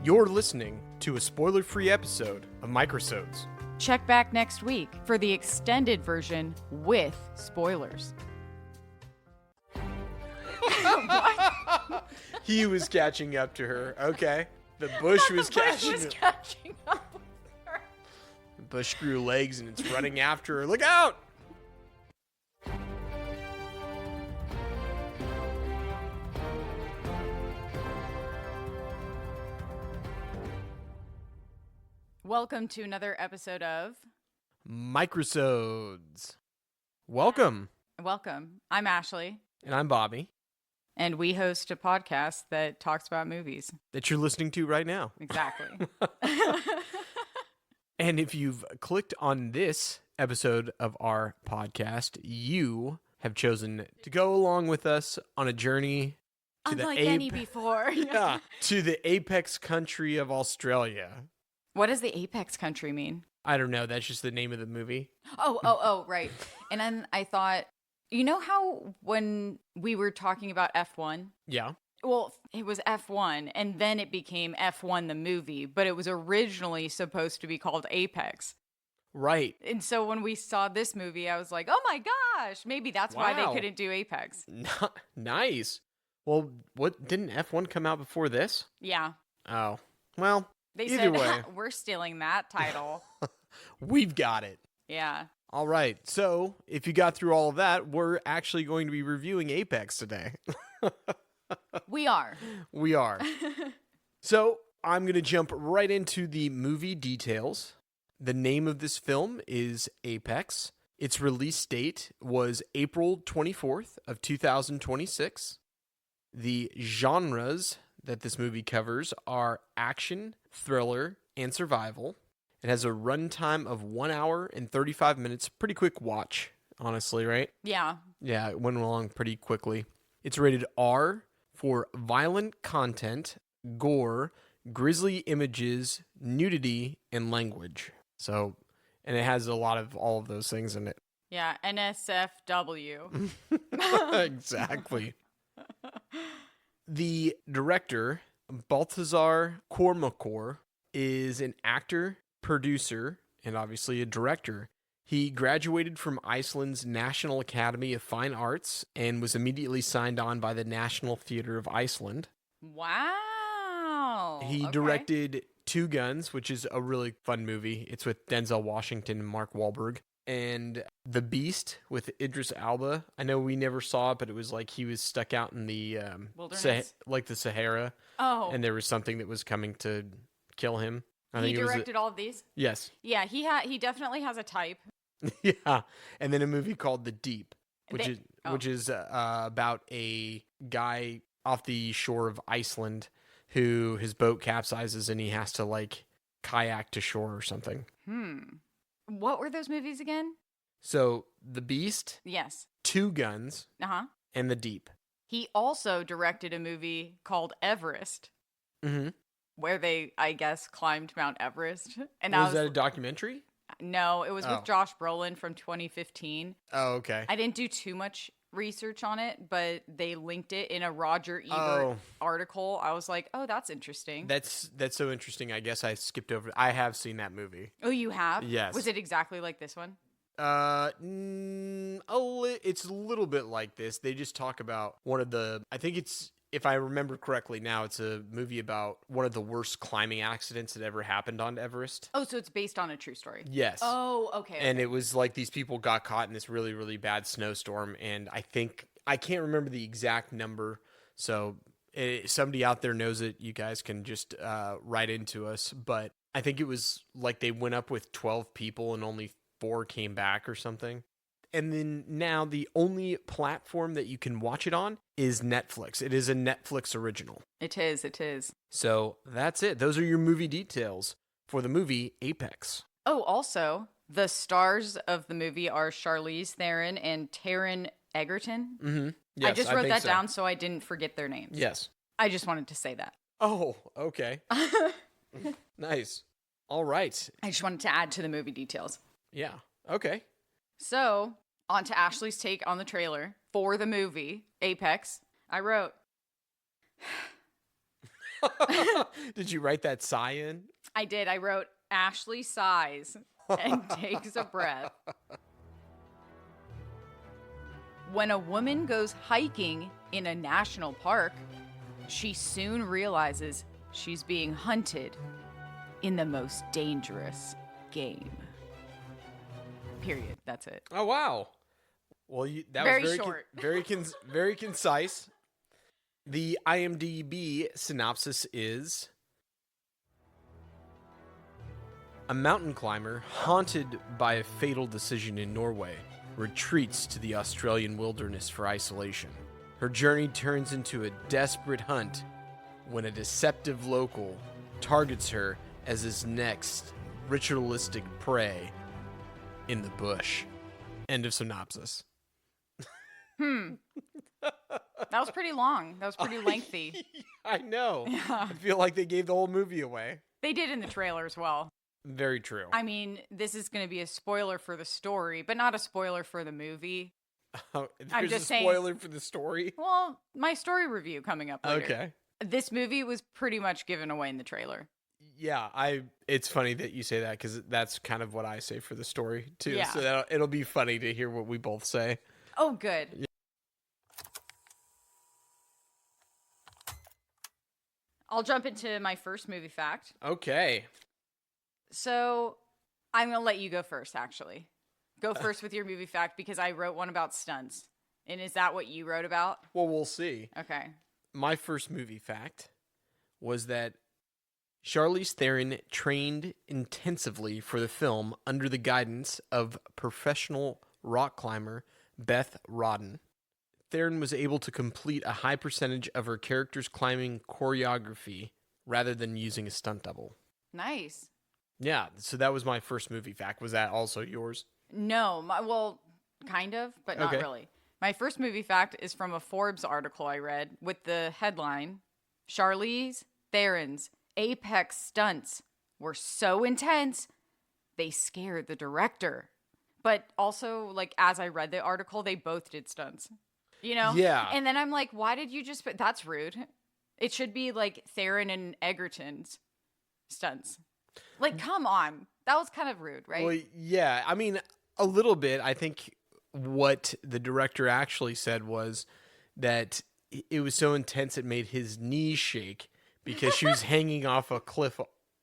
You're listening to a spoiler-free episode of Microsodes. Check back next week for the extended version with spoilers. What? He was catching up to her. Okay. The bush was catching up with her. The bush grew legs and it's running after her. Look out! Welcome to another episode of Microsodes. Welcome. Welcome. I'm Ashley. And I'm Bobby. And we host a podcast that talks about movies. That you're listening to right now. Exactly. And if you've clicked on this episode of our podcast, you have chosen to go along with us on a journey to Unlike any before. Yeah, to the apex country of Australia. What does the apex country mean? I don't know. That's just the name of the movie. Oh, right. And then I thought, you know how when we were talking about F1? Yeah. Well, it was F1, and then it became F1 the movie, but it was originally supposed to be called Apex. Right. And so when we saw this movie, I was like, oh my gosh, maybe that's why they couldn't do Apex. Nice. Well, what, didn't F1 come out before this? Yeah. Oh, well, They either said, way. We're stealing that title. We've got it. Yeah. All right. So if you got through all of that, we're actually going to be reviewing Apex today. We are. We are. So I'm going to jump right into the movie details. The name of this film is Apex. Its release date was April 24th of 2026. The genres that this movie covers are action, thriller, and survival. It has a runtime of 1 hour and 35 minutes. Pretty quick watch, honestly, right? Yeah. Yeah, it went along pretty quickly. It's rated R for violent content, gore, grisly images, nudity, and language. So, and it has a lot of all of those things in it. Yeah, NSFW. Exactly. The director, Balthazar Kormakor, is an actor, producer, and obviously a director. He graduated from Iceland's National Academy of Fine Arts and was immediately signed on by the National Theatre of Iceland. Wow. He directed Two Guns, which is a really fun movie. It's with Denzel Washington and Mark Wahlberg. And The Beast with Idris Elba. I know we never saw it, but it was like he was stuck out in the wilderness, like the Sahara. Oh, and there was something that was coming to kill him. He directed all of these? Yes. Yeah, he definitely has a type. Yeah, and then a movie called The Deep, which is about a guy off the shore of Iceland who his boat capsizes and he has to like kayak to shore or something. What were those movies again? So, The Beast, Yes. Two Guns, Uh-huh. and The Deep. He also directed a movie called Everest, Mm-hmm. where they, I guess, climbed Mount Everest. And Was that a documentary? No, it was with Josh Brolin from 2015. Oh, okay. I didn't do too much research on it, but they linked it in a Roger Ebert article. I was like, oh, that's interesting. That's so interesting. I guess I skipped over. I have seen that movie. Oh, you have? Yes. Was it exactly like this one? It's a little bit like this. They just talk about one of the, I think it's, if I remember correctly now, it's a movie about one of the worst climbing accidents that ever happened on Everest. Oh, so it's based on a true story? Yes. Oh, okay. And it was like these people got caught in this really, really bad snowstorm. And I can't remember the exact number. So if somebody out there knows it, you guys can just write into us. But I think it was like they went up with 12 people and only 4 came back or something. And then now the only platform that you can watch it on is Netflix. It is a Netflix original. It is. So that's it. Those are your movie details for the movie Apex. Oh, also, the stars of the movie are Charlize Theron and Taron Egerton. Mm-hmm. Yes, I just wrote that down so I didn't forget their names. Yes. I just wanted to say that. Oh, okay. Nice. All right. I just wanted to add to the movie details. Yeah. Okay. So, on to Ashley's take on the trailer for the movie Apex. I wrote, Did you write that sigh in? I did. I wrote, Ashley sighs and takes a breath. When a woman goes hiking in a national park, she soon realizes she's being hunted in the most dangerous game. Period. That's it. Oh, wow. Well, that very was short. Very concise. The IMDb synopsis is: a mountain climber haunted by a fatal decision in Norway retreats to the Australian wilderness for isolation. Her journey turns into a desperate hunt when a deceptive local targets her as his next ritualistic prey in the bush. End of synopsis. That was pretty long. That was pretty lengthy. I know. Yeah. I feel like they gave the whole movie away. They did in the trailer as well. Very true. I mean, this is going to be a spoiler for the story, but not a spoiler for the movie. There's just a saying- spoiler for the story. Well, my story review coming up later. Okay. This movie was pretty much given away in the trailer. Yeah, it's funny that you say that because that's kind of what I say for the story too. Yeah. So it'll be funny to hear what we both say. Oh, good. Yeah. I'll jump into my first movie fact. Okay. So I'm going to let you go first, actually. Go first with your movie fact because I wrote one about stunts. And is that what you wrote about? Well, we'll see. Okay. My first movie fact was that Charlize Theron trained intensively for the film under the guidance of professional rock climber Beth Rodden. Theron was able to complete a high percentage of her character's climbing choreography rather than using a stunt double. Nice. Yeah, so that was my first movie fact. Was that also yours? No, well, kind of, but not Okay. really. My first movie fact is from a Forbes article I read with the headline, Charlize Theron's apex stunts were so intense, they scared the director. But also, like, as I read the article, they both did stunts. You know? Yeah. And then I'm like, why did you just put... That's rude. It should be, like, Theron and Egerton's stunts. Like, come on. That was kind of rude, right? Well, yeah. I mean, a little bit. I think what the director actually said was that it was so intense it made his knees shake because she was hanging off a cliff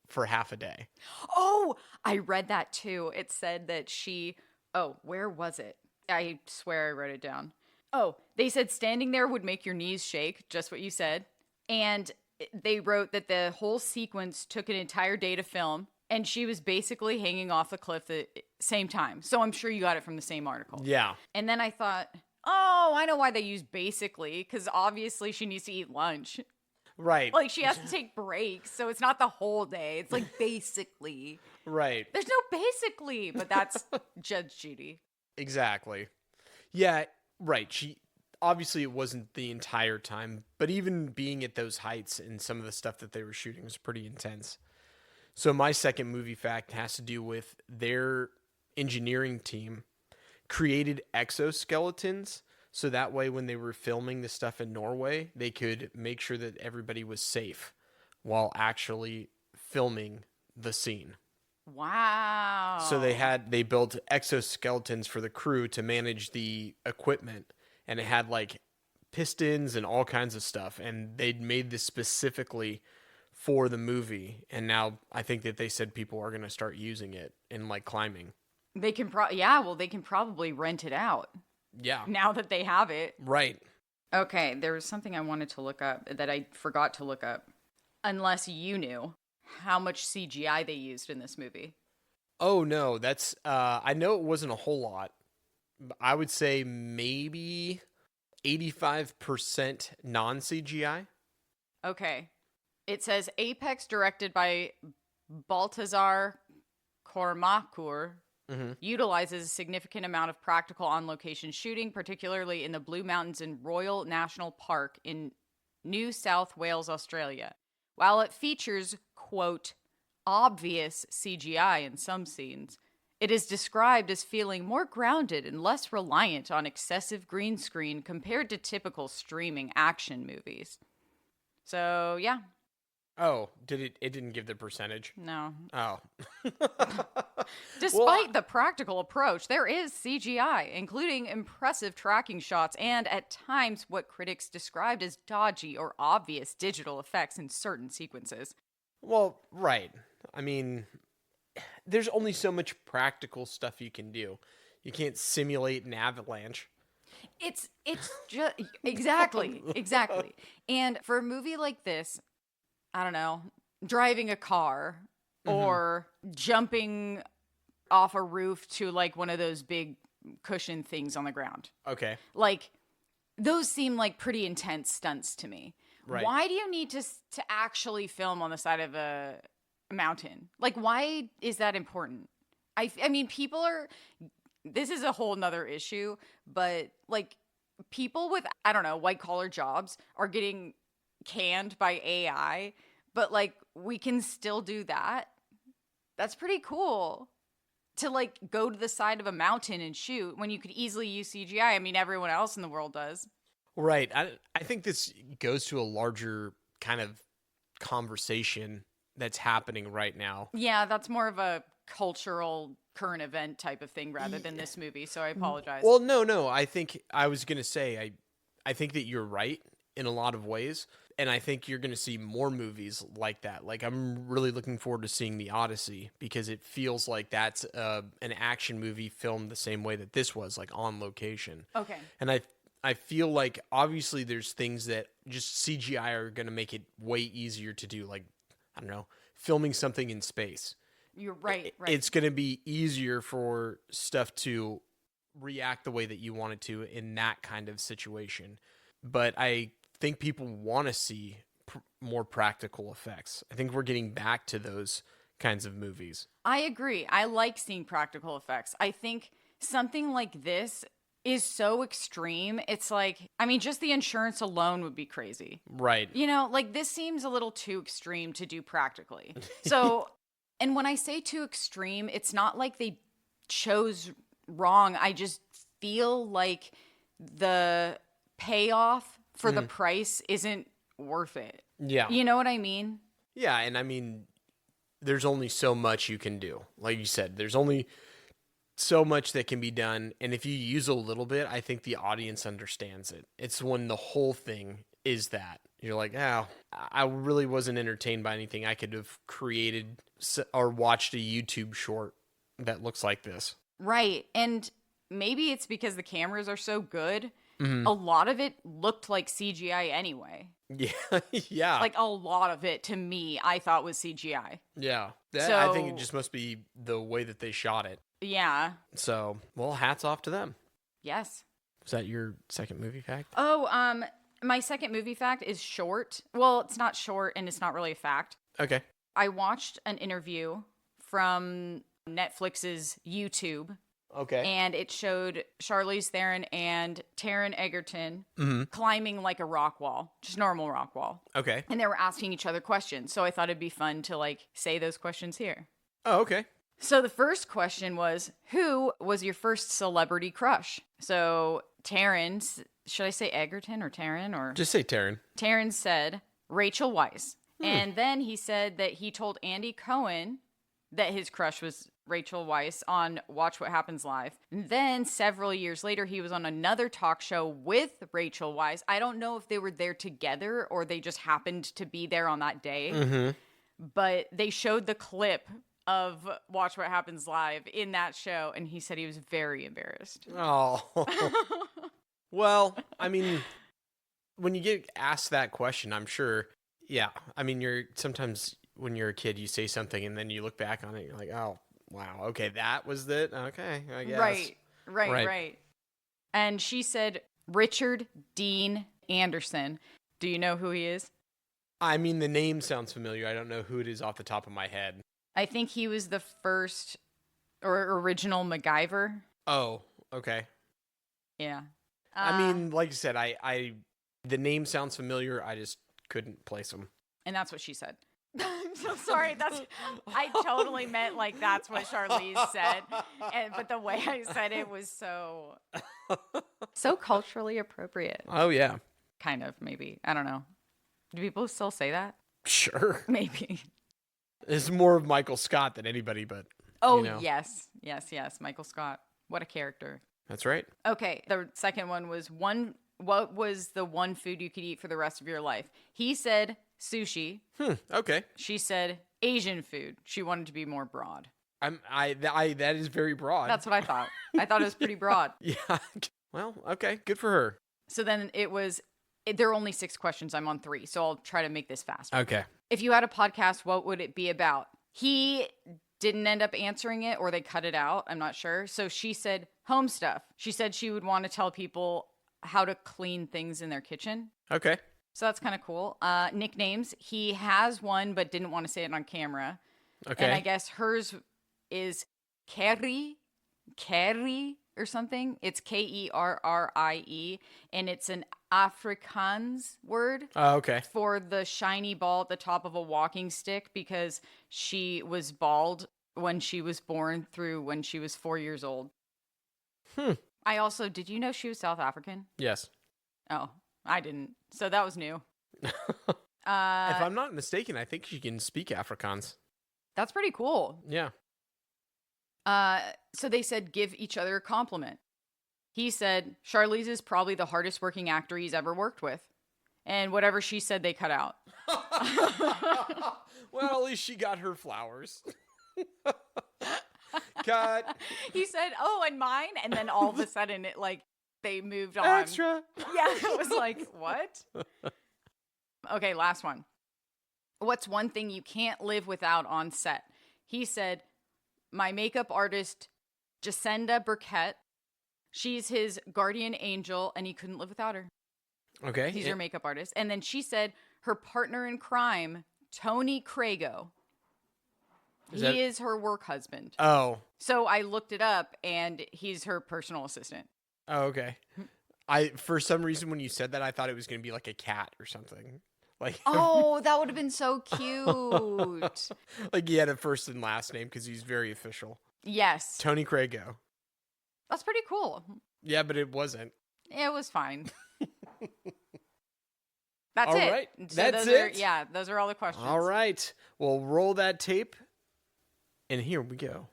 for half a day. Oh, I read that too. It said that she... Oh, where was it? I swear I wrote it down. Oh, they said standing there would make your knees shake, just what you said. And they wrote that the whole sequence took an entire day to film, and she was basically hanging off the cliff at the same time. So I'm sure you got it from the same article. Yeah. And then I thought, oh, I know why they use basically, because obviously she needs to eat lunch. Right. Like, she has to take breaks, so it's not the whole day. It's like basically. Right. There's no basically, but that's Judge Judy. Exactly. Yeah, right. Obviously it wasn't the entire time, but even being at those heights and some of the stuff that they were shooting was pretty intense. So my second movie fact has to do with their engineering team created exoskeletons so that way when they were filming the stuff in Norway, they could make sure that everybody was safe while actually filming the scene. Wow. So they built exoskeletons for the crew to manage the equipment, and it had like pistons and all kinds of stuff, and they'd made this specifically for the movie, and now I think that they said people are going to start using it in like climbing. They can they can probably rent it out. Yeah. Now that they have it. Right. Okay, there was something I wanted to look up that I forgot to look up. Unless you knew how much CGI they used in this movie. Oh no, that's I know it wasn't a whole lot. I would say maybe 85% non-CGI. Okay. It says Apex, directed by Baltazar Kormakur, utilizes a significant amount of practical on-location shooting, particularly in the Blue Mountains in Royal National Park in New South Wales, Australia. While it features, quote, obvious CGI in some scenes, it is described as feeling more grounded and less reliant on excessive green screen compared to typical streaming action movies. So, yeah, Oh, did it? It didn't give the percentage. No. Oh. Despite the practical approach, there is CGI, including impressive tracking shots and, at times, what critics described as dodgy or obvious digital effects in certain sequences. Well, right. I mean, there's only so much practical stuff you can do. You can't simulate an avalanche. It's just exactly. And for a movie like this, I don't know, driving a car or jumping off a roof to like one of those big cushion things on the ground. Okay. Like those seem like pretty intense stunts to me. Right. Why do you need to actually film on the side of a mountain? Like, why is that important? I mean, people are, this is a whole nother issue, but like people with, I don't know, white collar jobs are getting canned by AI, but like we can still do that. That's pretty cool to like go to the side of a mountain and shoot when you could easily use CGI. I mean, everyone else in the world does. Right. I think this goes to a larger kind of conversation that's happening right now. Yeah, that's more of a cultural current event type of thing rather than this movie, so I apologize. Well, no. I think I was going to say I think that you're right in a lot of ways, and I think you're going to see more movies like that. Like I'm really looking forward to seeing The Odyssey because it feels like that's an action movie filmed the same way that this was, like on location. Okay. And I feel like obviously there's things that just CGI are going to make it way easier to do, like I don't know, filming something in space. You're right. It's going to be easier for stuff to react the way that you want it to in that kind of situation. But I think people want to see more practical effects. I think we're getting back to those kinds of movies. I agree. I like seeing practical effects. I think something like this is so extreme. It's like, I mean, just the insurance alone would be crazy. Right. You know, like this seems a little too extreme to do practically. So, and when I say too extreme, it's not like they chose wrong. I just feel like the payoff for the price isn't worth it. Yeah. You know what I mean? Yeah, and I mean, there's only so much you can do. Like you said, there's only so much that can be done, and if you use a little bit, I think the audience understands it. It's when the whole thing is that you're like, oh, I really wasn't entertained by anything. I could have created or watched a YouTube short that looks like this. Right, and maybe it's because the cameras are so good. A lot of it looked like CGI anyway. Yeah, yeah. Like a lot of it, to me, I thought was CGI. Yeah, I think it just must be the way that they shot it. Yeah. So, well, hats off to them. Yes. Was that your second movie fact? Oh, my second movie fact is short. Well, it's not short and it's not really a fact. Okay. I watched an interview from Netflix's YouTube. Okay. And it showed Charlize Theron and Taron Egerton climbing like a rock wall, just normal rock wall. Okay. And they were asking each other questions. So I thought it'd be fun to like say those questions here. Oh, okay. So the first question was, who was your first celebrity crush? So Taron, should I say Egerton or Taron or? Just say Taron. Taron said Rachel Weisz. And then he said that he told Andy Cohen that his crush was Rachel Weisz on Watch What Happens Live. And then several years later, he was on another talk show with Rachel Weisz. I don't know if they were there together or they just happened to be there on that day. But they showed the clip of Watch What Happens Live in that show, and he said he was very embarrassed. Oh. Well, I mean, when you get asked that question, I'm sure, yeah. I mean, sometimes when you're a kid, you say something, and then you look back on it, you're like, oh, wow, okay, that was it? Okay, I guess. Right. And she said, Richard Dean Anderson. Do you know who he is? I mean, the name sounds familiar. I don't know who it is off the top of my head. I think he was the first or original MacGyver. Oh, okay. Yeah. I mean, like you said, I the name sounds familiar. I just couldn't place him. And that's what she said. I'm so sorry. I totally meant like that's what Charlize said. But the way I said it was so culturally appropriate. Oh, yeah. Kind of, maybe. I don't know. Do people still say that? Sure. Maybe. It's more of Michael Scott than anybody, but Oh, you know. yes. Michael Scott. What a character. That's right. Okay. The second one was what was the one food you could eat for the rest of your life? He said sushi. Okay. She said Asian food. She wanted to be more broad. That is very broad. That's what I thought. I thought it was pretty broad. Yeah. Well, okay. Good for her. So then there are only 6 questions. I'm on 3, so I'll try to make this fast. Okay. If you had a podcast, what would it be about? He didn't end up answering it, or they cut it out. I'm not sure. So she said home stuff. She said she would want to tell people how to clean things in their kitchen. Okay. So that's kind of cool. Nicknames. He has one, but didn't want to say it on camera. Okay. And I guess hers is Kerrie or something. It's Kerrie, and it's an Afrikaans word Okay. for the shiny ball at the top of a walking stick, because she was bald when she was born through when she was 4 years old. Did you know she was South African? Yes. Oh, I didn't. So that was new. If I'm not mistaken, I think she can speak Afrikaans. That's pretty cool. Yeah. So they said give each other a compliment. He said Charlize is probably the hardest working actor he's ever worked with. And whatever she said, they cut out. Well, at least she got her flowers. Cut. He said, oh, and mine? And then all of a sudden, they moved on. Extra. Yeah, it was like, what? Okay, last one. What's one thing you can't live without on set? He said, my makeup artist, Jacinda Burkett. She's his guardian angel, and he couldn't live without her. Okay. He's your makeup artist. And then she said her partner in crime, Tony Crago. He is her work husband. Oh. So I looked it up, and he's her personal assistant. Oh, okay. For some reason, when you said that, I thought it was going to be like a cat or something. Like, oh, that would have been so cute. Like he had a first and last name because he's very official. Yes. Tony Crago. That's pretty cool. Yeah, but it wasn't. It was fine. That's all it. Right. So That's it? Those are all the questions. All right. Well, roll that tape. And here we go.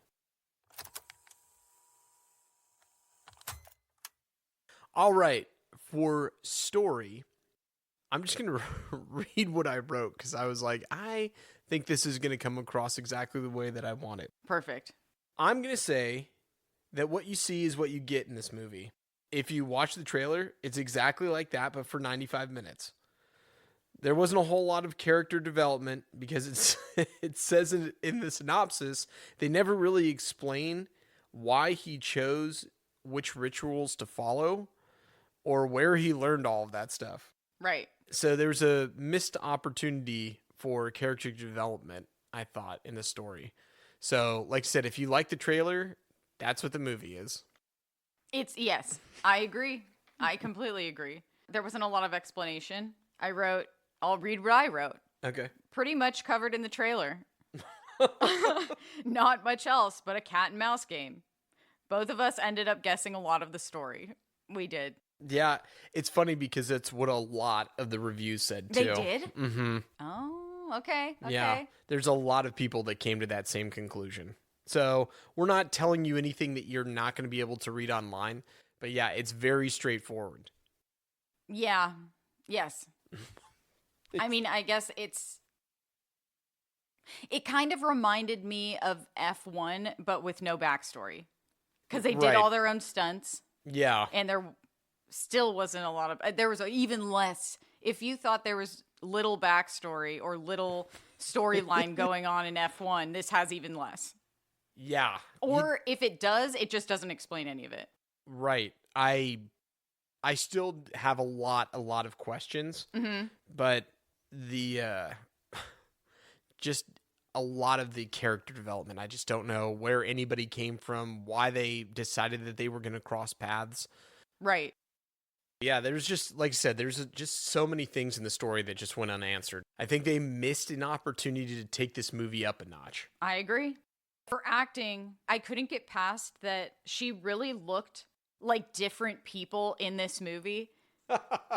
All right. For story, I'm just going to read what I wrote because I was like, I think this is going to come across exactly the way that I want it. Perfect. I'm going to say that what you see is what you get in this movie. If you watch the trailer, it's exactly like that, but for 95 minutes. There wasn't a whole lot of character development because it says in the synopsis, they never really explain why he chose which rituals to follow or where he learned all of that stuff. Right. So there's a missed opportunity for character development, I thought, in the story. So, like I said, if you like the trailer, that's what the movie is. Yes, I agree. I completely agree. There wasn't a lot of explanation. I'll read what I wrote. Okay. Pretty much covered in the trailer. Not much else but a cat and mouse game. Both of us ended up guessing a lot of the story. We did. Yeah, it's funny because it's what a lot of the reviews said, too. They did? Mm-hmm. Oh, okay. Yeah, there's a lot of people that came to that same conclusion. So we're not telling you anything that you're not going to be able to read online. But yeah, it's very straightforward. Yeah. Yes. I mean, I guess it kind of reminded me of F1, but with no backstory. Because they did all their own stunts. Yeah. And there still wasn't a lot of, there was even less. If you thought there was little backstory or little storyline going on in F1, this has even less. Yeah. Or if it does, it just doesn't explain any of it. Right. I still have a lot of questions, but the just a lot of the character development, I just don't know where anybody came from, why they decided that they were going to cross paths. Right. Yeah, there's just, like I said, there's just so many things in the story that just went unanswered. I think they missed an opportunity to take this movie up a notch. I agree. For acting, I couldn't get past that she really looked like different people in this movie.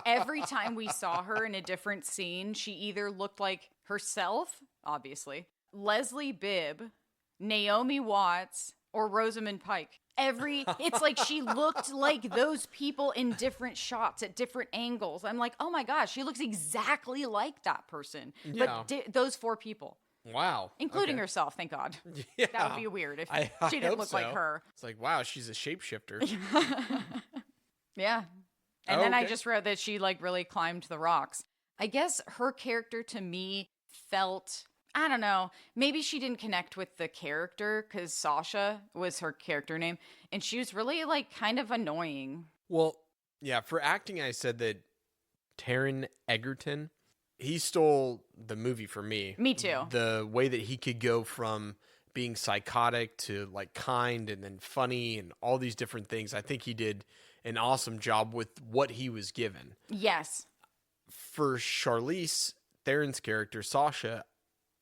Every time we saw her in a different scene, she either looked like herself, obviously, Leslie Bibb, Naomi Watts, or Rosamund Pike. It's like she looked like those people in different shots at different angles. I'm like, oh my gosh, she looks exactly like that person. Yeah. But those 4 people. Wow. Including herself, thank God. Yeah. That would be weird if I she didn't hope look so. like her. It's like, wow, she's a shapeshifter. Yeah. And then I just wrote that she like really climbed the rocks. I guess her character to me felt, I don't know, maybe she didn't connect with the character because Sasha was her character name. And she was really like kind of annoying. Well, yeah, for acting, I said that Taron Egerton, he stole the movie for me. Me too. The way that he could go from being psychotic to like kind and then funny and all these different things. I think he did an awesome job with what he was given. Yes. For Charlize, Theron's character, Sasha,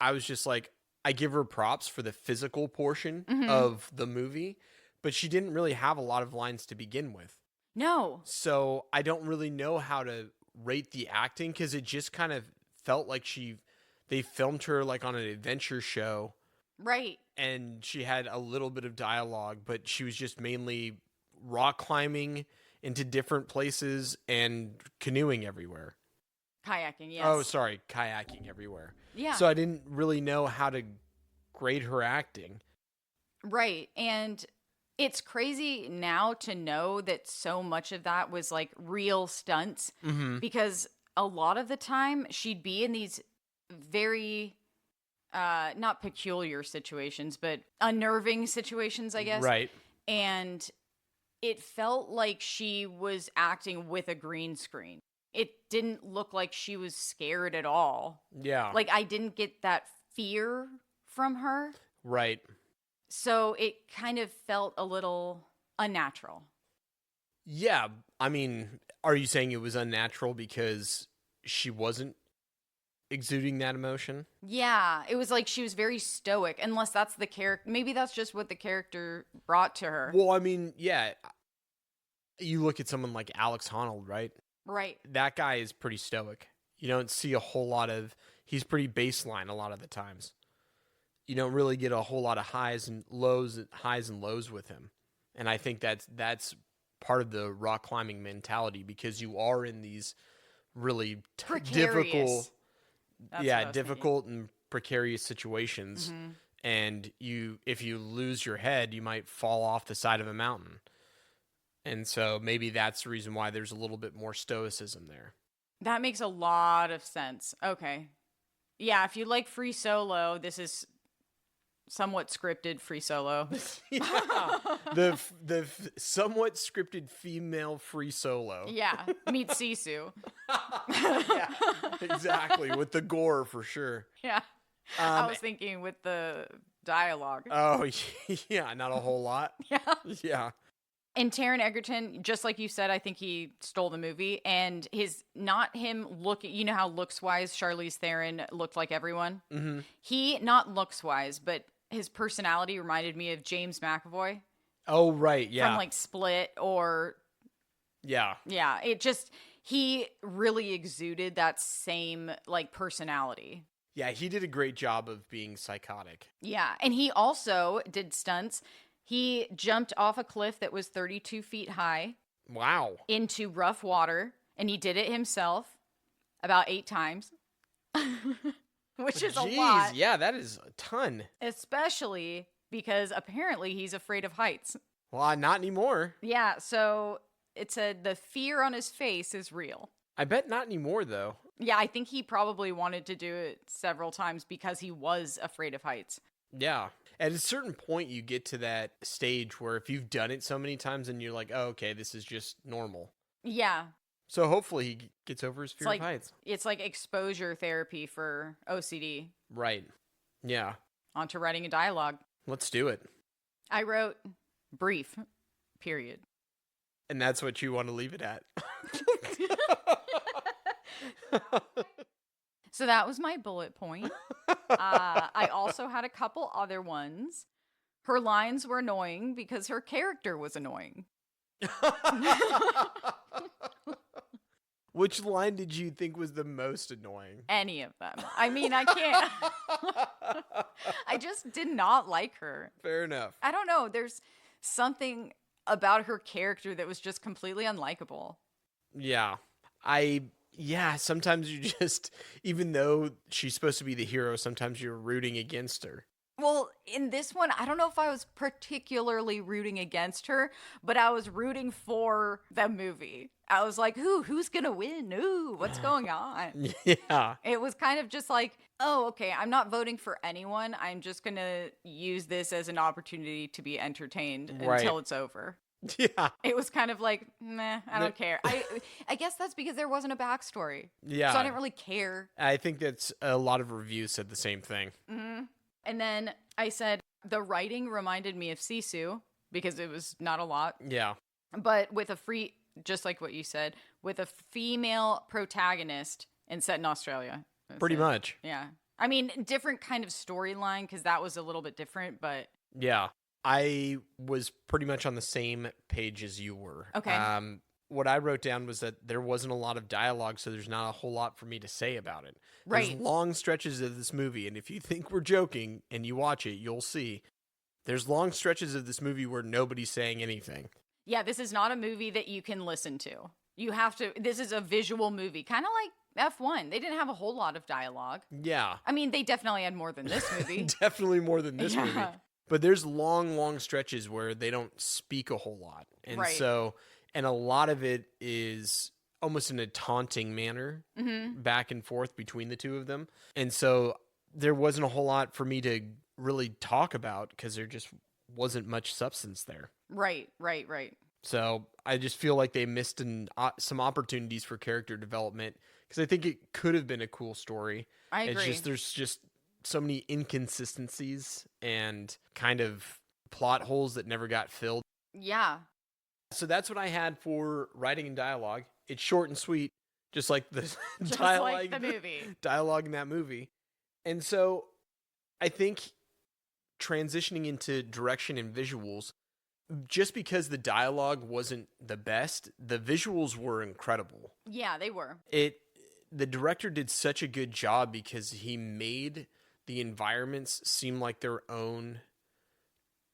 I was just like, I give her props for the physical portion of the movie, but she didn't really have a lot of lines to begin with. No. So I don't really know how to rate the acting because it just kind of felt like they filmed her like on an adventure show. Right. And she had a little bit of dialogue, but she was just mainly rock climbing into different places and canoeing everywhere. Kayaking, yes. Oh, sorry, kayaking everywhere. Yeah. So I didn't really know how to grade her acting. Right. And it's crazy now to know that so much of that was like real stunts because a lot of the time she'd be in these very not peculiar situations, but unnerving situations, I guess. Right. And it felt like she was acting with a green screen. It didn't look like she was scared at all. Yeah. Like I didn't get that fear from her. Right. So it kind of felt a little unnatural. Yeah. I mean, are you saying it was unnatural because she wasn't exuding that emotion? Yeah. It was like she was very stoic, unless that's the character. Maybe that's just what the character brought to her. Well, I mean, yeah. You look at someone like Alex Honnold, right? Right. That guy is pretty stoic. You don't see a whole lot of, he's pretty baseline a lot of the times. You don't really get a whole lot of highs and lows with him. And I think that's part of the rock climbing mentality because you are in these really difficult, difficult and precarious situations. Mm-hmm. And if you lose your head, you might fall off the side of a mountain. And so maybe that's the reason why there's a little bit more stoicism there. That makes a lot of sense. Okay. Yeah, if you like Free Solo, this is somewhat scripted Free Solo. Yeah. The somewhat scripted female Free Solo. Yeah, meet Sisu. Yeah, exactly. With the gore for sure. Yeah. I was thinking with the dialogue. Oh, yeah, not a whole lot. Yeah. Yeah. And Taron Egerton, just like you said, I think he stole the movie. And not him looking, you know how looks-wise Charlize Theron looked like everyone? Mm-hmm. He, not looks-wise, but his personality reminded me of James McAvoy. Oh, right, yeah. From like Split or... Yeah. Yeah, he really exuded that same like personality. Yeah, he did a great job of being psychotic. Yeah, and he also did stunts. He jumped off a cliff that was 32 feet high. Wow. Into rough water, and he did it himself about 8 times, which is a lot. Yeah, that is a ton. Especially because apparently he's afraid of heights. Well, not anymore. Yeah, so it said the fear on his face is real. I bet not anymore, though. Yeah, I think he probably wanted to do it several times because he was afraid of heights. Yeah. At a certain point, you get to that stage where if you've done it so many times and you're like, oh, okay, this is just normal. Yeah. So hopefully he gets over his fear of heights. It's like exposure therapy for OCD. Right. Yeah. On to writing a dialogue. Let's do it. I wrote brief, period. And that's what you want to leave it at. So that was my bullet point. I also had a couple other ones. Her lines were annoying because her character was annoying. Which line did you think was the most annoying? Any of them. I mean, I can't. I just did not like her. Fair enough. I don't know. There's something about her character that was just completely unlikable. Yeah. Sometimes you just, even though she's supposed to be the hero, sometimes you're rooting against her. Well, in this one, I don't know if I was particularly rooting against her, but I was rooting for the movie. I was like, who's going to win? Ooh, what's going on? Yeah. It was kind of just like, oh, okay, I'm not voting for anyone. I'm just going to use this as an opportunity to be entertained until it's over. Yeah. It was kind of like, meh, I don't care. I guess that's because there wasn't a backstory. Yeah. So I didn't really care. I think that's a lot of reviews said the same thing. Mm-hmm. And then I said the writing reminded me of Sisu because it was not a lot. Yeah. But with just like what you said, with a female protagonist and set in Australia. Pretty much. Yeah. I mean, different kind of storyline because that was a little bit different, but. Yeah. I was pretty much on the same page as you were. Okay. What I wrote down was that there wasn't a lot of dialogue, so there's not a whole lot for me to say about it. Right. There's long stretches of this movie, and if you think we're joking and you watch it, you'll see there's long stretches of this movie where nobody's saying anything. Yeah, this is not a movie that you can listen to. You have to, this is a visual movie, kind of like F1. They didn't have a whole lot of dialogue. Yeah. I mean, they definitely had more than this movie. Definitely more than this movie. But there's long stretches where they don't speak a whole lot. And so, and a lot of it is almost in a taunting manner, back and forth between the two of them. And so there wasn't a whole lot for me to really talk about because there just wasn't much substance there. Right. So I just feel like they missed some opportunities for character development because I think it could have been a cool story. I agree. There's just so many inconsistencies and kind of plot holes that never got filled. Yeah. So that's what I had for writing and dialogue. It's short and sweet, just like the like the movie. Dialogue in that movie. And so I think transitioning into direction and visuals, just because the dialogue wasn't the best, the visuals were incredible. Yeah, they were. The director did such a good job because he made the environments seem like their own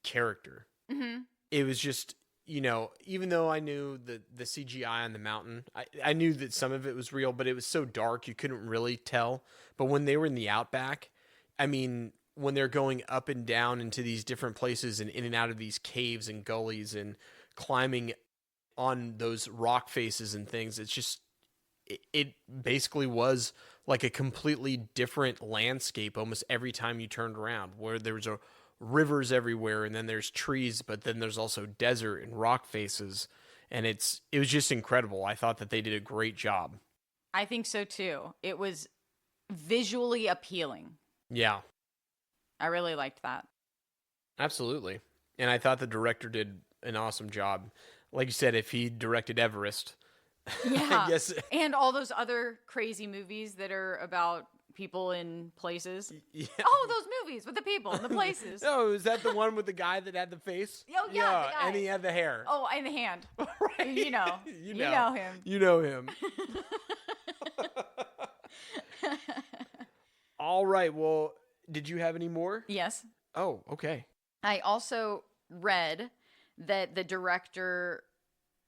character. Mm-hmm. It was just, even though I knew the CGI on the mountain, I knew that some of it was real, but it was so dark you couldn't really tell. But when they were in the outback, I mean, when they're going up and down into these different places and in and out of these caves and gullies and climbing on those rock faces and things, it's just, it basically was like a completely different landscape almost every time you turned around, where there was rivers everywhere and then there's trees, but then there's also desert and rock faces. And it was just incredible. I thought that they did a great job. I think so too. It was visually appealing. Yeah. I really liked that. Absolutely. And I thought the director did an awesome job. Like you said, if he directed Everest. Yeah. I guess. And all those other crazy movies that are about people in places. Yeah. Oh, those movies with the people and the places. Oh, is that the one with the guy that had the face? Oh, yeah, the guy. And he had the hair. Oh, and the hand. Right. You know him. You know him. All right. Well, did you have any more? Yes. Oh, okay. I also read that the director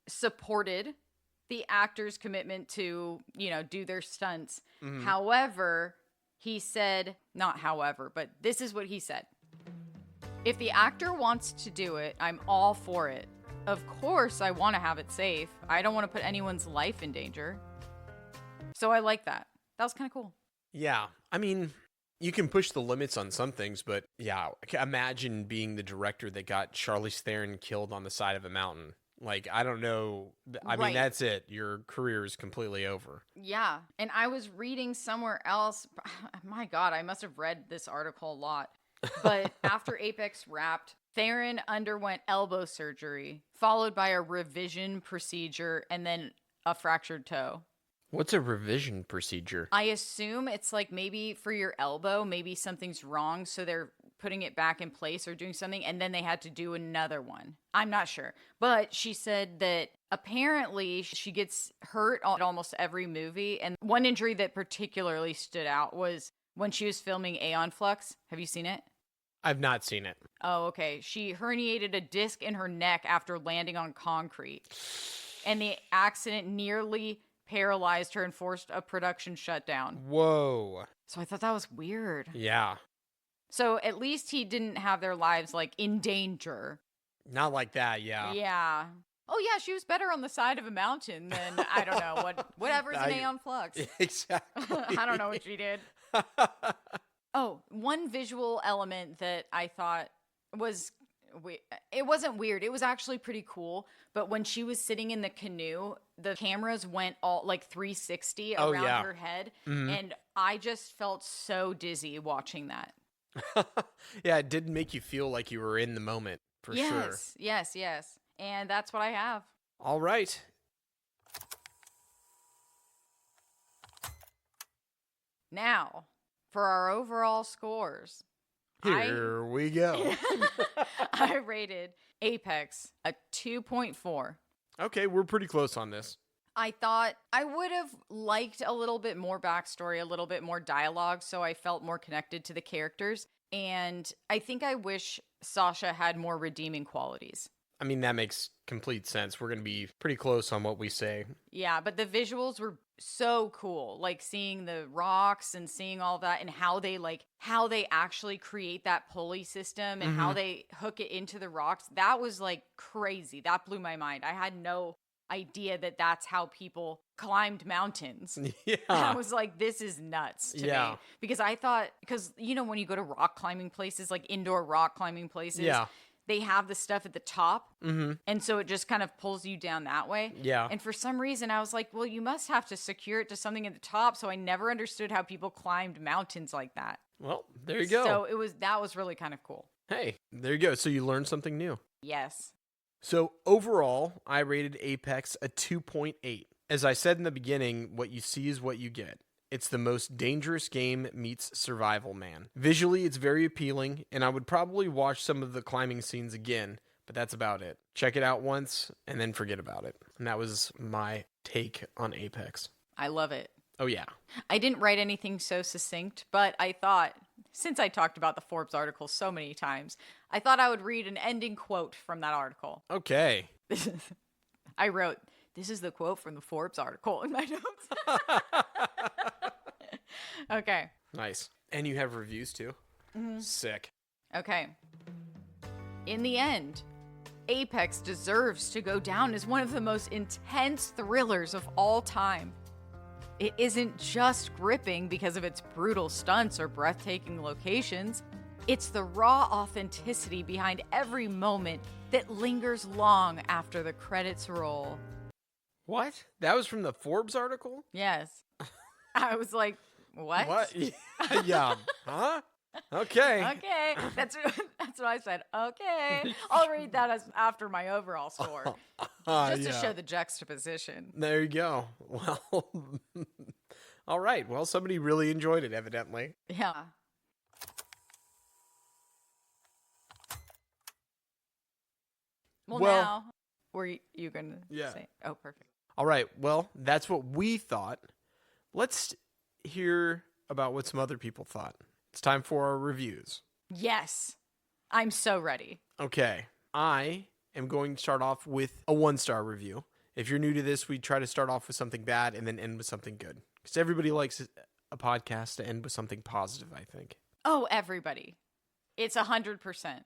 supported the actors' commitment to, do their stunts. Mm-hmm. However, he said, not however, but this is what he said. If the actor wants to do it, I'm all for it. Of course, I want to have it safe. I don't want to put anyone's life in danger. So I like that. That was kind of cool. Yeah. I mean, you can push the limits on some things, but yeah, imagine being the director that got Charlize Theron killed on the side of a mountain. Like, I don't know. I mean, that's it. Your career is completely over. Yeah. And I was reading somewhere else. My God, I must have read this article a lot. But after Apex wrapped, Theron underwent elbow surgery, followed by a revision procedure, and then a fractured toe. What's a revision procedure? I assume it's like maybe for your elbow, maybe something's wrong. So they're putting it back in place or doing something, and then they had to do another one. I'm not sure. But she said that apparently she gets hurt on almost every movie. And one injury that particularly stood out was when she was filming Aeon Flux. Have you seen it? I've not seen it. Oh, okay. She herniated a disc in her neck after landing on concrete. And the accident nearly paralyzed her and forced a production shutdown. Whoa. So I thought that was weird. Yeah. So at least he didn't have their lives like in danger. Not like that, yeah. Yeah. Oh yeah, she was better on the side of a mountain than I don't know whatever's in Aeon Flux. Exactly. I don't know what she did. Oh, one visual element that I thought was it wasn't weird. It was actually pretty cool. But when she was sitting in the canoe, the cameras went all like 360 around her head. Mm-hmm. And I just felt so dizzy watching that. Yeah, it did make you feel like you were in the moment, for sure. Yes. And that's what I have. All right. Now, for our overall scores. Here we go. I rated Apex a 2.4. Okay, we're pretty close on this. I thought I would have liked a little bit more backstory, a little bit more dialogue, so I felt more connected to the characters. And I think I wish Sasha had more redeeming qualities. I mean, that makes complete sense. We're going to be pretty close on what we say. Yeah, but the visuals were so cool. Like seeing the rocks and seeing all that and how they actually create that pulley system and how they hook it into the rocks. That was like crazy. That blew my mind. I had no idea that that's how people climbed mountains. Yeah. I was like, this is nuts to me. Because I thought, you know, when you go to rock climbing places, like indoor rock climbing places, they have the stuff at the top. Mm-hmm. And so it just kind of pulls you down that way. Yeah. And for some reason, I was like, well, you must have to secure it to something at the top. So I never understood how people climbed mountains like that. Well, there you go. So that was really kind of cool. Hey, there you go. So you learned something new. Yes. So overall, I rated Apex a 2.8. As I said in the beginning, what you see is what you get. It's the most dangerous game meets survival, man. Visually, it's very appealing, and I would probably watch some of the climbing scenes again, but that's about it. Check it out once, and then forget about it. And that was my take on Apex. I love it. Oh, yeah. I didn't write anything so succinct, but I thought, since I talked about the Forbes article so many times, I thought I would read an ending quote from that article. Okay. I wrote, this is the quote from the Forbes article in my notes. Okay. Nice. And you have reviews too? Mm-hmm. Sick. Okay. In the end, Apex deserves to go down as one of the most intense thrillers of all time. It isn't just gripping because of its brutal stunts or breathtaking locations. It's the raw authenticity behind every moment that lingers long after the credits roll. What? That was from the Forbes article? Yes. I was like, what? What? Yeah. Huh? Okay. Okay. That's what I said. Okay. I'll read that as after my overall score. Just to show the juxtaposition. There you go. Well, all right. Well, somebody really enjoyed it, evidently. Yeah. Well, now, were you going to say? Oh, perfect. All right. Well, that's what we thought. Let's hear about what some other people thought. It's time for our reviews. Yes. I'm so ready. Okay. I am going to start off with a 1-star review. If you're new to this, we try to start off with something bad and then end with something good. Because everybody likes a podcast to end with something positive, I think. Oh, everybody. It's 100%.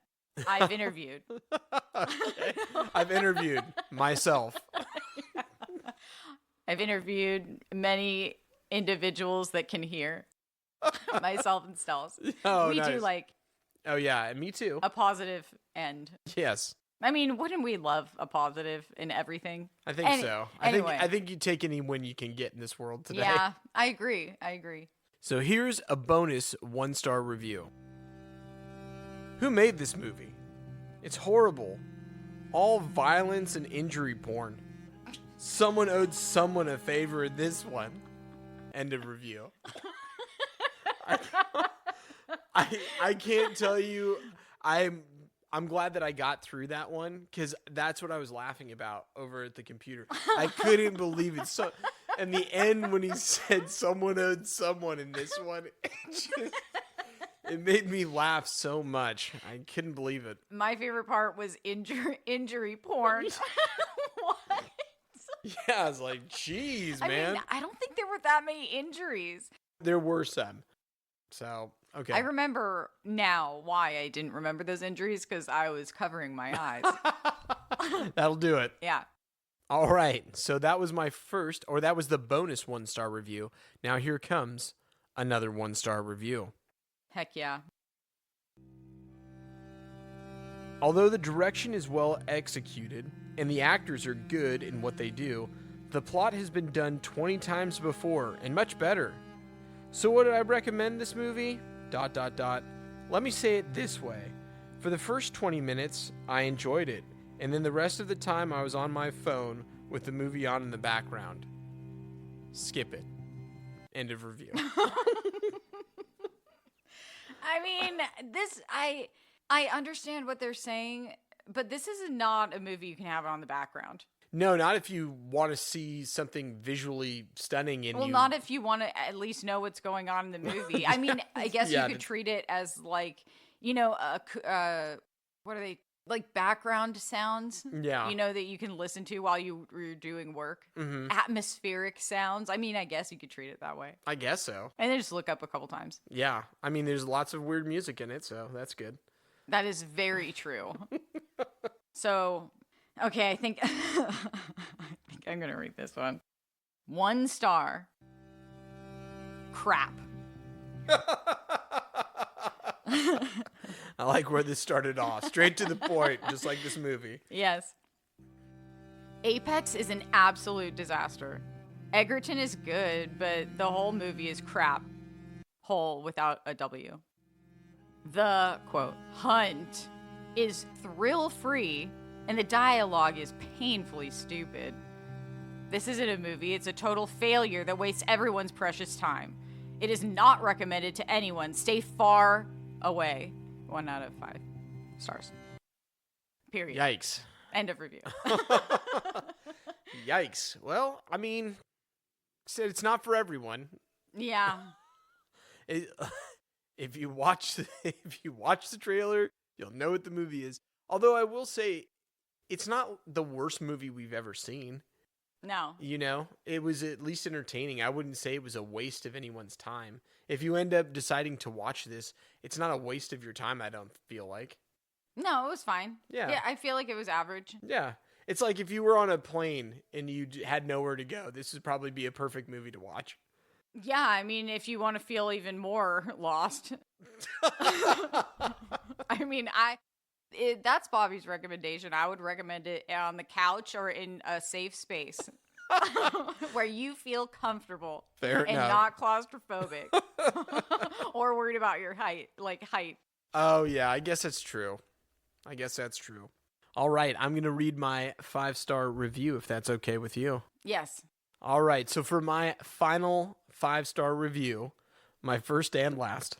I've interviewed. Okay. I've interviewed myself. I've interviewed many individuals that can hear. Myself and Stells. Oh, we nice. do like. Oh, yeah. And me too. A positive end. Yes. I mean, wouldn't we love a positive in everything? I think so. Anyway. I think you take any win you can get in this world today. Yeah, I agree. So here's a bonus 1-star review. Who made this movie? It's horrible. All violence and injury porn. Someone owed someone a favor in this one. End of review. I I can't tell you. I'm glad that I got through that one because that's what I was laughing about over at the computer. I couldn't believe it. So, and the end when he said someone owed someone in this one, it made me laugh so much. I couldn't believe it. My favorite part was injury porn. What? Yeah, I was like, geez, man. I mean, I don't think there were that many injuries. There were some. So, okay. I remember now why I didn't remember those injuries because I was covering my eyes. That'll do it. Yeah. All right. So that was my first, or that was the bonus 1-star review. Now here comes another 1-star review. Heck yeah. Although the direction is well executed and the actors are good in what they do, the plot has been done 20 times before and much better. So would I recommend this movie? ... Let me say it this way. For the first 20 minutes, I enjoyed it, and then the rest of the time I was on my phone with the movie on in the background. Skip it. End of review. I mean, I understand what they're saying, but this is not a movie you can have on the background. No, not if you want to see something visually stunning. Not if you want to at least know what's going on in the movie. I mean, I guess you could treat it as like, what are they, like background sounds? Yeah. That you can listen to while you're doing work. Mm-hmm. Atmospheric sounds. I mean, I guess you could treat it that way. I guess so. And then just look up a couple times. Yeah. I mean, there's lots of weird music in it, so that's good. That is very true. So... okay, I think I'm going to read this one. 1 star. Crap. I like where this started off. Straight to the point, just like this movie. Yes. Apex is an absolute disaster. Egerton is good, but the whole movie is crap. Whole without a W. The, quote, hunt is thrill-free, and the dialogue is painfully stupid. This isn't a movie, it's a total failure that wastes everyone's precious time. It is not recommended to anyone. Stay far away. 1 out of 5 stars. Period. Yikes. End of review. Yikes. Well, I mean, it's not for everyone. Yeah. If you watch the trailer, you'll know what the movie is. Although I will say, it's not the worst movie we've ever seen. No. It was at least entertaining. I wouldn't say it was a waste of anyone's time. If you end up deciding to watch this, it's not a waste of your time, I don't feel like. No, it was fine. Yeah, I feel like it was average. Yeah. It's like if you were on a plane and you had nowhere to go, this would probably be a perfect movie to watch. Yeah, I mean, if you want to feel even more lost. I mean, that's Bobby's recommendation. I would recommend it on the couch or in a safe space where you feel comfortable. Fair and enough. Not claustrophobic or worried about your height. Oh, yeah, I guess that's true. All right, I'm going to read my 5-star review if that's okay with you. Yes. All right, so for my final 5-star review, my first and last,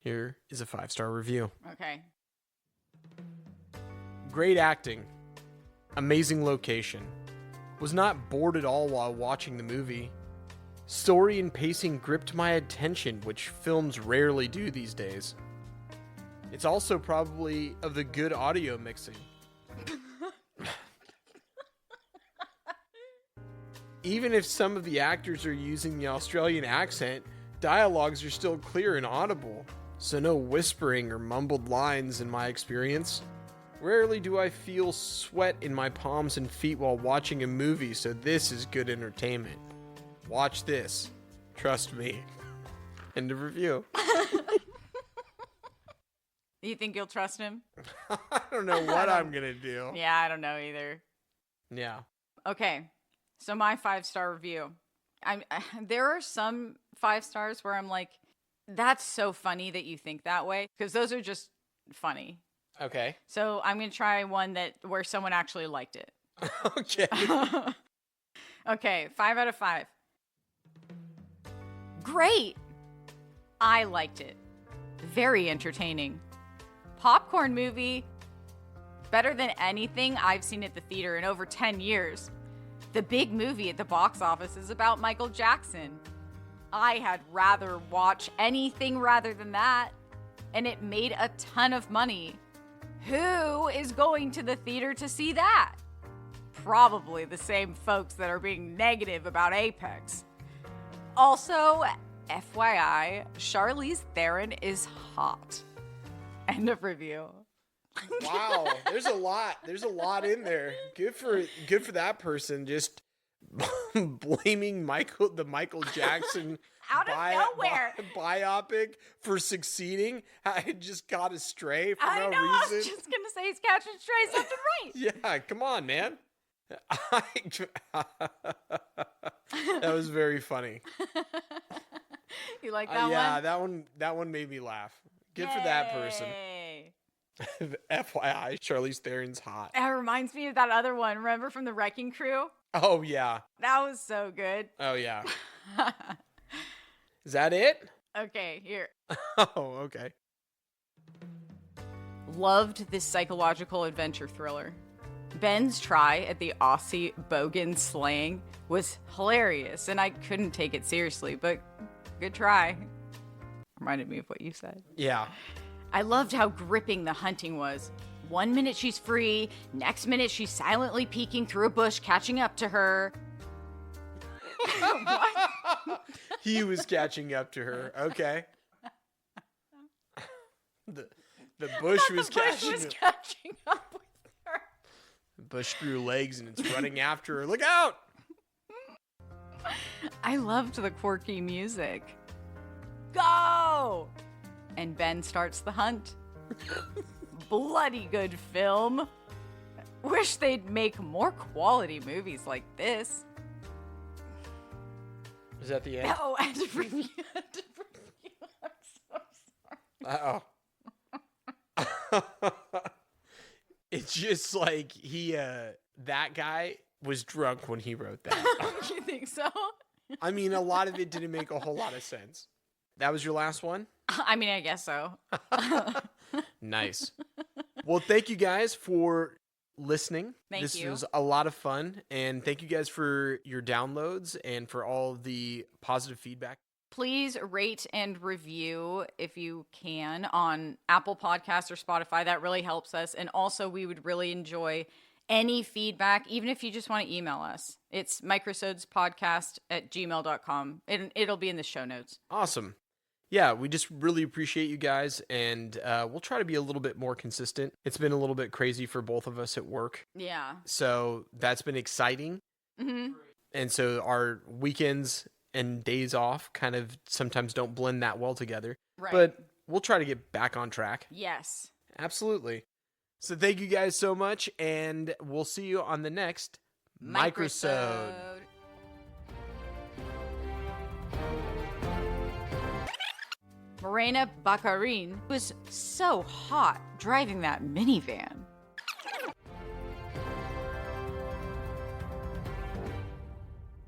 here is a 5-star review. Okay. Great acting. Amazing location. Was not bored at all while watching the movie. Story and pacing gripped my attention, which films rarely do these days. It's also probably of the good audio mixing. Even if some of the actors are using the Australian accent, dialogues are still clear and audible, so no whispering or mumbled lines in my experience. Rarely do I feel sweat in my palms and feet while watching a movie, so this is good entertainment. Watch this. Trust me. End of review. You think you'll trust him? I don't know what I'm going to do. Yeah, I don't know either. Yeah. Okay, so my 5-star review. There are some 5 stars where I'm like, that's so funny that you think that way, because those are just funny. Okay. So I'm going to try one where someone actually liked it. Okay. Okay, 5 out of 5. Great! I liked it. Very entertaining. Popcorn movie. Better than anything I've seen at the theater in over 10 years. The big movie at the box office is about Michael Jackson. I had rather watch anything rather than that. And it made a ton of money. Who is going to the theater to see that? Probably the same folks that are being negative about Apex. Also, FYI, Charlize Theron is hot. End of review. Wow, there's a lot in there. Good for that person. Just blaming the Michael Jackson out of nowhere biopic for succeeding. I just got astray for no reason. I was just gonna say he's catching strays left and right. Yeah, come on, man. That was very funny. You like that one? Yeah, that one made me laugh. Good for that person. FYI, Charlize Theron's hot. That reminds me of that other one. Remember from the Wrecking Crew? Oh, yeah. That was so good. Oh, yeah. Is that it? Okay, here. Oh, okay. Loved this psychological adventure thriller. Ben's try at the Aussie bogan slang was hilarious, and I couldn't take it seriously, but good try. Reminded me of what you said. Yeah. I loved how gripping the hunting was. 1 minute she's free, next minute she's silently peeking through a bush, catching up to her. What? He was catching up to her. Okay. The bush was catching up with her. The bush grew legs and it's running after her. Look out! I loved the quirky music. Go! And Ben starts the hunt. Bloody good film. Wish they'd make more quality movies like this. Is that the end? Oh, end of review. I'm so sorry. Uh-oh. It's just like that guy was drunk when he wrote that. You think so? I mean, a lot of it didn't make a whole lot of sense. That was your last one? I mean, I guess so. Nice. Well, thank you guys for listening. Thank you. This was a lot of fun. And thank you guys for your downloads and for all the positive feedback. Please rate and review if you can on Apple Podcasts or Spotify. That really helps us. And also, we would really enjoy any feedback, even if you just want to email us. It's microsodespodcast@gmail.com. And it'll be in the show notes. Awesome. Yeah, we just really appreciate you guys, and we'll try to be a little bit more consistent. It's been a little bit crazy for both of us at work. Yeah. So that's been exciting. Mm-hmm. And so our weekends and days off kind of sometimes don't blend that well together. Right. But we'll try to get back on track. Yes. Absolutely. So thank you guys so much, and we'll see you on the next Microsode. Morena Baccarin was so hot driving that minivan.